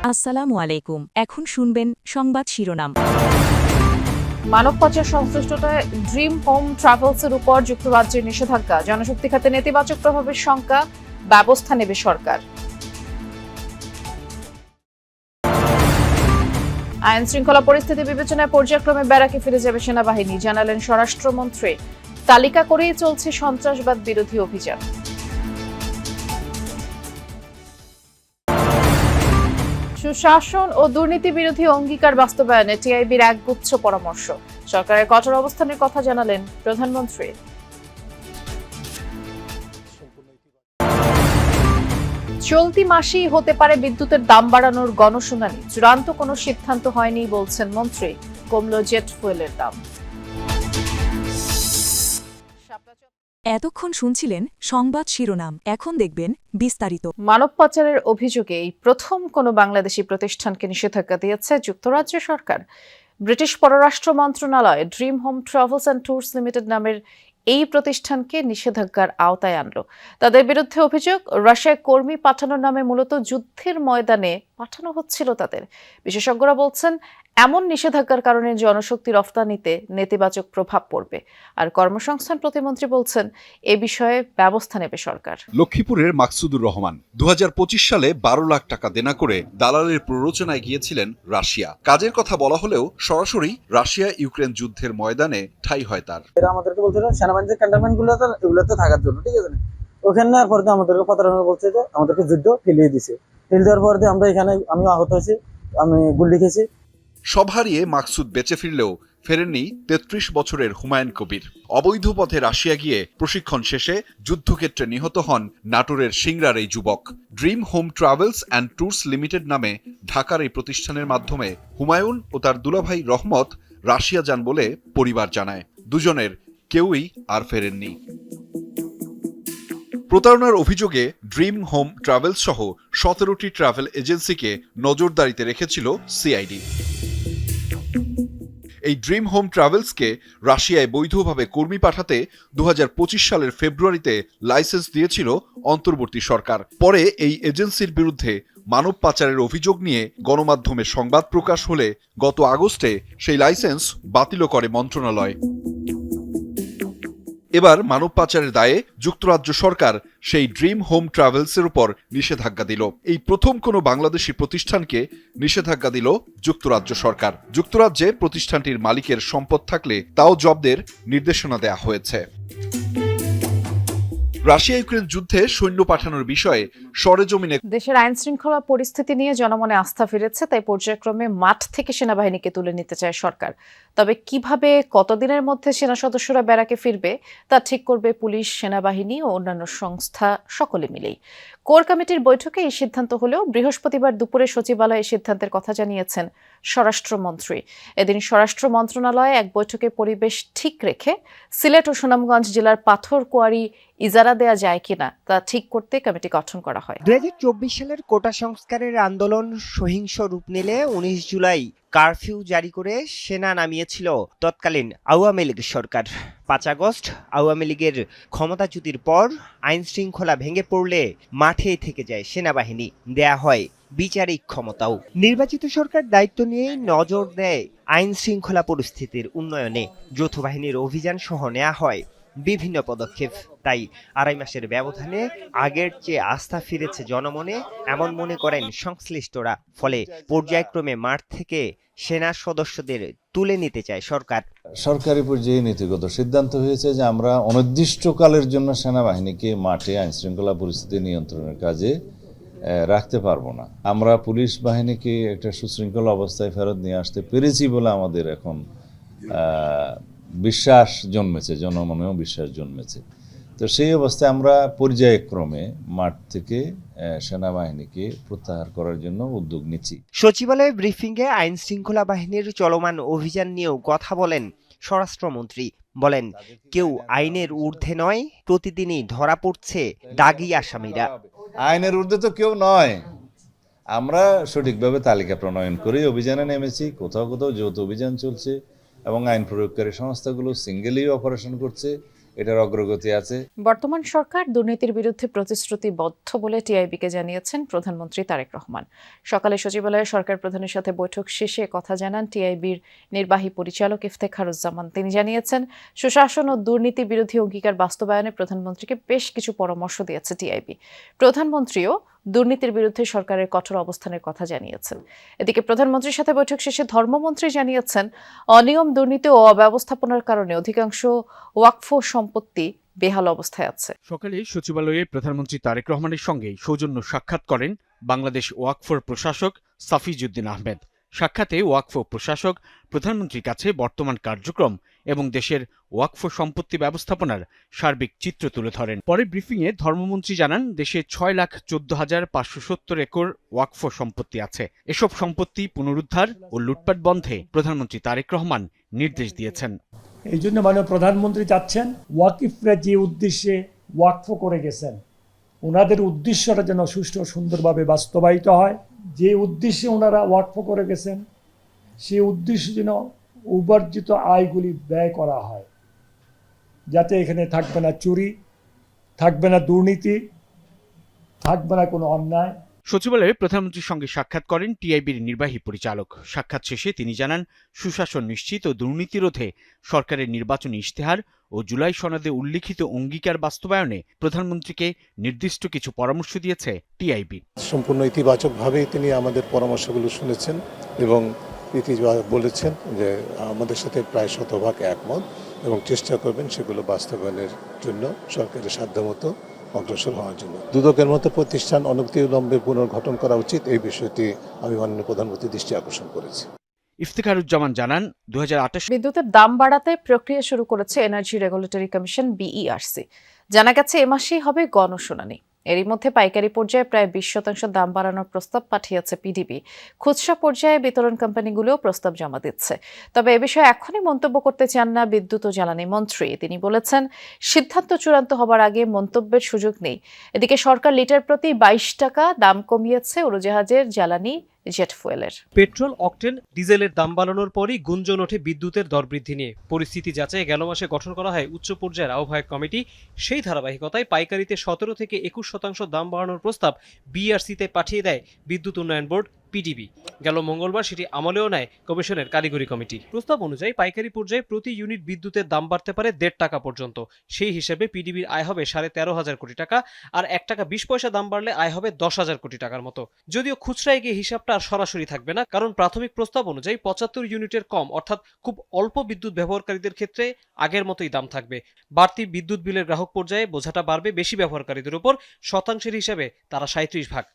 আসসালামু আলাইকুম। এখন শুনবেন সংবাদ শিরোনাম। মানব পাচার সংশ্লিষ্টতায় ড্রিম হোম ট্রাভেলসের উপর যুক্তরাজ্যের নিষেধাজ্ঞা, জনশক্তি খাতে নেতিবাচক প্রভাবের শঙ্কা, ব্যবস্থা নেবে সরকার। আইন শৃঙ্খলা পরিস্থিতি বিবেচনায় পর্যায়ক্রমে ব্যারাকে ফিরে যাবে সেনাবাহিনী, জানালেন স্বরাষ্ট্রমন্ত্রী। তালিকা করেই চলছে সন্ত্রাসবাদ বিরোধী অভিযান। সুশাসন ও দুর্নীতি বিরোধী অঙ্গীকার বাস্তবায়নে টিআইবির একগুচ্ছ পরামর্শ, সরকারের কঠোর অবস্থানের কথা জানালেন প্রধানমন্ত্রী। চলতি মাসেই হতে পারে বিদ্যুতের দাম বাড়ানোর গণশুনানি, চূড়ান্ত কোনো সিদ্ধান্ত হয়নি বলছেন মন্ত্রী। কমল জেট ফুয়েলের দাম। এতক্ষণ শুনছিলেন সংবাদ শিরোনাম, এখন দেখবেন বিস্তারিত। মানব পাচারের অভিযোগে এই প্রথম কোনো বাংলাদেশি প্রতিষ্ঠানকে নিষেধাজ্ঞা দিয়েছে যুক্তরাজ্য সরকার। ব্রিটিশ পররাষ্ট্র মন্ত্রণালয় dream home travels and tours limited নামের এই প্রতিষ্ঠানকে নিষেধাজ্ঞার আওতায় আনল। তাদের বিরুদ্ধে অভিযোগ, রাশিয়ায় কর্মী পাঠানোর নামে মূলত যুদ্ধের ময়দানে পাঠানো হচ্ছিল তাদের। বিশেষজ্ঞরা বলছেন, এমন নিষেধাজ্ঞার কারণে জনশক্তি রফতানিতে নেতিবাচক প্রভাব পড়বে। আর কর্মসংস্থান প্রতিমন্ত্রী বলছেন, এ বিষয়ে ব্যবস্থা নেবে সরকার। লক্ষ্মীপুরের মাকসুদুর রহমান ২০২৫ সালে ১২ লাখ টাকা দেনা করে দালালের প্ররোচনায় গিয়েছিলেন রাশিয়া। কাজের কথা বলা হলেও সরাসরি রাশিয়া ইউক্রেন যুদ্ধের ময়দানে ঠাঁই হয় তার। এরা আমাদেরকে বলছিল সেনাবাহিনীর ক্যান্টনমেন্ট এগুলোতে থাকার জন্য, ঠিক আছে। ওখানে নেওয়ার পর আমাদেরকে প্রতারণা বলছে যে আমাদেরকে যুদ্ধ ফেলিয়ে দিছে। ফেলে দেওয়ার পর আমরা এখানে আমি আহত হয়েছি, আমি গুলি খেয়েছি। সব হারিয়ে মাকসুদ বেঁচে ফিরলেও ফেরেননি ৩৩ বছরের হুমায়ুন কবির। অবৈধ পথে রাশিয়া গিয়ে প্রশিক্ষণ শেষে যুদ্ধক্ষেত্রে নিহত হন নাটোরের সিংড়ার এই যুবক। Dream home travels and tours limited নামে ঢাকার এই প্রতিষ্ঠানের মাধ্যমে হুমায়ুন ও তার দুলাভাই রহমত রাশিয়া যান বলে পরিবার জানায়। দুজনের কেউই আর ফেরেননি। প্রতারণার অভিযোগে ড্রিম হোম ট্রাভেলস সহ ১৭টি ট্রাভেল এজেন্সিকে নজরদারিতে রেখেছিল সিআইডি। এই ড্রিম হোম ট্রাভেলসকে রাশিয়ায় বৈধভাবে কর্মী পাঠাতে ২০২৫ সালের ফেব্রুয়ারিতে লাইসেন্স দিয়েছিল অন্তর্বর্তী সরকার। পরে এই এজেন্সির বিরুদ্ধে মানব পাচারের অভিযোগ নিয়ে গণমাধ্যমে সংবাদ প্রকাশ হলে গত আগস্টে সেই লাইসেন্স বাতিলও করে মন্ত্রণালয়। এবার মানব পাচারের দায়ে যুক্তরাজ্য সরকার সেই ড্রিম হোম ট্রাভেলসের উপর নিষেধাজ্ঞা দিল। এই প্রথম কোনো বাংলাদেশি প্রতিষ্ঠানকে নিষেধাজ্ঞা দিল যুক্তরাজ্য সরকার। যুক্তরাজ্যে প্রতিষ্ঠানটির মালিকের সম্পদ থাকলে তাও জব্দের নির্দেশনা দেয়া হয়েছে। রাশিয়া ইউক্রেন যুদ্ধে সৈন্য পাঠানোর বিষয়ে সরেজমিনে দেশের আইন শৃঙ্খলা পরিস্থিতি নিয়ে জনমনে আস্থা ফিরেছে, তাই পর্যায়ক্রমে মাঠ থেকে সেনাবাহিনীকে তুলে নিতে চায় সরকার। তবে কিভাবে, কতদিনের মধ্যে সেনা সদস্যরা ব্যারাকে ফিরবে তা ঠিক করবে পুলিশ, সেনাবাহিনী ও অন্যান্য সংস্থা সকলে মিলেই। কোর কমিটির বৈঠকে এই সিদ্ধান্ত হলেও বৃহস্পতিবার দুপুরে সচিবালয়ে এই সিদ্ধান্তের কথা জানিয়েছেন স্বরাষ্ট্রমন্ত্রী। এদিন স্বরাষ্ট্র মন্ত্রণালয়ে এক বৈঠকে পরিবেশ ঠিক রেখে সিলেট ও সুনামগঞ্জ জেলার পাথরকুয়ারি ইজারা দেয়া যায় কিনা তা ঠিক করতে কমিটি গঠন করা হয়। ২০২৪ সালের কোটা সংস্কারের আন্দোলন সহিংস রূপ নিলে ১৯ জুলাই কারফিউ জারি করে সেনা নামিয়েছিল তৎকালীন আওয়ামী লীগ সরকার। ৫ আগস্ট আওয়ামী লীগের ক্ষমতাচ্যুতির পর আইন শৃঙ্খলা ভেঙে পড়লে মাঠেই থেকে যায় সেনাবাহিনী, দেয়া হয় বিচারিক ক্ষমতাও। নির্বাচিত সরকার দায়িত্ব নিয়েই নজর দেয় আইন শৃঙ্খলা পরিস্থিতির উন্নয়নে। যৌথ বাহিনীর অভিযান সহ নেওয়া হয় বিভিন্ন পদক্ষেপ। তাই ২.৫ মাসের ব্যবধানে আগের চেয়ে আস্থা ফিরেছে জনমনে, এমন মনে করেন সংশ্লিষ্টরা। ফলে পর্যায়ক্রমে মাঠ থেকে সেনা সদস্যদের তুলে নিতে চায় সরকার। সরকারি পর্যায়ে নীতিগত সিদ্ধান্ত হয়েছে যে আমরা অনির্দিষ্টকালের জন্য সেনাবাহিনীকে মাঠে আইন শৃঙ্খলা পরিস্থিতি নিয়ন্ত্রণের কাজে রাখতে পারবো না। আমরা পুলিশ বাহিনীকে একটা সুশৃঙ্খল অবস্থায় ফেরত নিয়ে আসতে পেরেছি বলে আমাদের এখন বিশ্বাস জন্মেছে, জনমনেও বিশ্বাস জন্মেছে। তো সেই অবস্থায় আমরা পর্যায়ক্রমে মাঠ থেকে সেনাবাহিনীকে প্রত্যাহার করার জন্য উদ্যোগ নিচ্ছি। সচিবালয়ে ব্রিফিংয়ে আইন শৃঙ্খলা বাহিনীর চলমান অভিযান নিয়েও কথা বলেন স্বরাষ্ট্রমন্ত্রী। বলেন, কেউ আইনের ঊর্ধ্বে নয়, প্রতিদিনই ধরা পড়ছে দাগী আসামিরা। আইনের ঊর্ধ্বে তো কেউ নয়, আমরা সঠিকভাবে তালিকা প্রণয়ন করে অভিযানে নেমেছি। কোথাও কোথাও যৌথ অভিযান চলছে এবং আইন প্রয়োগকারী সংস্থাগুলো সিঙ্গেলি অপারেশন করছে। এটার অগ্রগতি আছে। বর্তমান সরকার দুর্নীতির বিরুদ্ধে প্রতিশ্রুতিবদ্ধ বলে টিআইবিকে জানিয়েছেন প্রধানমন্ত্রী তারেক রহমান। সকালে সচিবালয়ে সরকার প্রধানের সাথে বৈঠক শেষে কথা জানান টিআইবির নির্বাহী পরিচালক ইফতেখারুজ্জামান। তিনি জানিয়েছেন, সুশাসন ও দুর্নীতি বিরোধী অঙ্গীকার বাস্তবায়নে প্রধানমন্ত্রীকে বেশ কিছু পরামর্শ দিয়েছে টিআইবি। প্রধানমন্ত্রীও দুর্নীতির বিরুদ্ধে সরকারের কঠোর অবস্থানের কথা জানিয়েছেন। এদিকে প্রধানমন্ত্রীর সাথে বৈঠক শেষে ধর্মমন্ত্রী জানিয়েছেন, অনিয়ম, দুর্নীতি ও অব্যবস্থাপনার কারণে অধিকাংশ ওয়াকফ সম্পত্তি বেহাল অবস্থায় আছে। সকালে সচিবালয়ে প্রধানমন্ত্রী তারেক রহমানের সঙ্গে সৌজন্য সাক্ষাৎ করেন বাংলাদেশ ওয়াকফর প্রশাসক সাফিজউদ্দিন আহমেদ। সাক্ষাতে ওয়াকফ প্রশাসক প্রধানমন্ত্রীর কাছে বর্তমান কার্যক্রম এবং দেশের ওয়াকফ সম্পত্তি ব্যবস্থাপনার সার্বিক চিত্র তুলে ধরেন। পরে ব্রিফিংয়ে ধর্মমন্ত্রী জানান, দেশে 6,14,570 একর ওয়াকফ সম্পত্তি আছে। এসব সম্পত্তি পুনরুদ্ধার ও লুটপাট বন্ধে প্রধানমন্ত্রী তারেক রহমান নির্দেশ দিয়েছেন। এই জন্য মাননীয় প্রধানমন্ত্রী চাচ্ছেন ওয়াকিফরা যে উদ্দেশ্যে ওয়াকফ করে গেছেন ওনাদের উদ্দেশ্যটা যেন সুষ্ঠু সুন্দরভাবে বাস্তবায়িত হয়। যে উদ্দেশ্যে ওনারা ওয়াকফ করে গেছেন সেই উদ্দেশ্যে যেন উপার্জিত আয়গুলি ব্যয় করা হয়, যাতে এখানে থাকবে না চুরি, থাকবে না দুর্নীতি, থাকবে না কোনো অন্যায়। সচিবালয়ে প্রধানমন্ত্রীর সঙ্গে সাক্ষাৎ করেন টিআইবির নির্বাহী পরিচালক। সাক্ষাৎ শেষে তিনি জানান, সুশাসন নিশ্চিত ও দুর্নীতি রোধে সরকারের নির্বাচনী ইশতেহার ও জুলাই সনদে উল্লিখিত অঙ্গীকার বাস্তবায়নে প্রধানমন্ত্রীকে নির্দিষ্ট কিছু পরামর্শ দিয়েছে টিআইবি। সম্পূর্ণ ইতিবাচকভাবে তিনি আমাদের পরামর্শগুলো শুনেছেন এবং বলেছেন যে আমাদের সাথে প্রায় শতভাগ একমত এবং চেষ্টা করবেন সেগুলো বাস্তবায়নের জন্য সরকারের সাধ্যমতো অগ্রসর হওয়ার জন্য। দুদকের মতো প্রতিষ্ঠান অনতিবিলম্বে পুনর্গঠন করা উচিত, এই বিষয়টি আমি মাননীয় প্রধানমন্ত্রীর দৃষ্টি আকর্ষণ করেছি। ইফতেখারুজ্জামান জানান, 2028 বিদ্যুতের দাম বাড়াতে প্রক্রিয়া শুরু করেছে এনার্জি রেগুলেটরি কমিশন বিইআরসি। জানা গেছে এ মাসেই হবে গণশুনানি। এরই মধ্যে পাইকারি পর্যায়ে প্রায় 20% দাম বাড়ানোর প্রস্তাব পাঠিয়েছে পিডিবি। খুচরা পর্যায়ে বিতরণ কোম্পানিগুলোও প্রস্তাব জমা দিচ্ছে। তবে এ বিষয়ে এখনই মন্তব্য করতে চান না বিদ্যুৎ ও জ্বালানি মন্ত্রী। তিনি বলেছেন, সিদ্ধান্ত চূড়ান্ত হবার আগে মন্তব্যের সুযোগ নেই। এদিকে সরকার লিটার প্রতি 22 টাকা দাম কমিয়েছে উড়োজাহাজের জ্বালানি জেট ফুয়েলের। পেট্রোল, অকটেন, ডিজেলের দাম বাড়ানোর পরই গুঞ্জন ওঠে বিদ্যুতের দর বৃদ্ধি নিয়ে। পরিস্থিতি যাচাই গেল মাসে গঠন করা হয় উচ্চ পর্যায়ের আহ্বায়ক কমিটি। সেই ধারাবাহিকতায় পাইকারিতে 17 থেকে 21% দাম বাড়ানোর প্রস্তাব বিইআরসিতে পাঠিয়ে দেয় বিদ্যুৎ উন্নয়ন বোর্ড পিডিবি। গেল মঙ্গলবার সেটি আমলেও নেয় কমিশনের কারিগরি কমিটি। প্রস্তাব অনুযায়ী পাইকারি পর্যায়ে প্রতি ইউনিট বিদ্যুতের দাম বাড়তে পারে 1.5 টাকা পর্যন্ত। সেই হিসেবে পিডিবির আয় হবে 13,500 কোটি টাকা, আর 1 টাকা 20 পয়সা দাম বাড়লে আয় হবে 10,000 কোটি টাকার মতো। যদিও খুচরায় গিয়ে হিসাবটা আর সরাসরি থাকবে না, কারণ প্রাথমিক প্রস্তাব অনুযায়ী 75 ইউনিটের কম অর্থাৎ খুব অল্প বিদ্যুৎ ব্যবহারকারীদের ক্ষেত্রে আগের মতোই দাম থাকবে। বাড়তি বিদ্যুৎ বিলের গ্রাহক পর্যায়ে বোঝাটা বাড়বে বেশি ব্যবহারকারীদের উপর। শতাংশের হিসাবে তারা 37 ভাগ।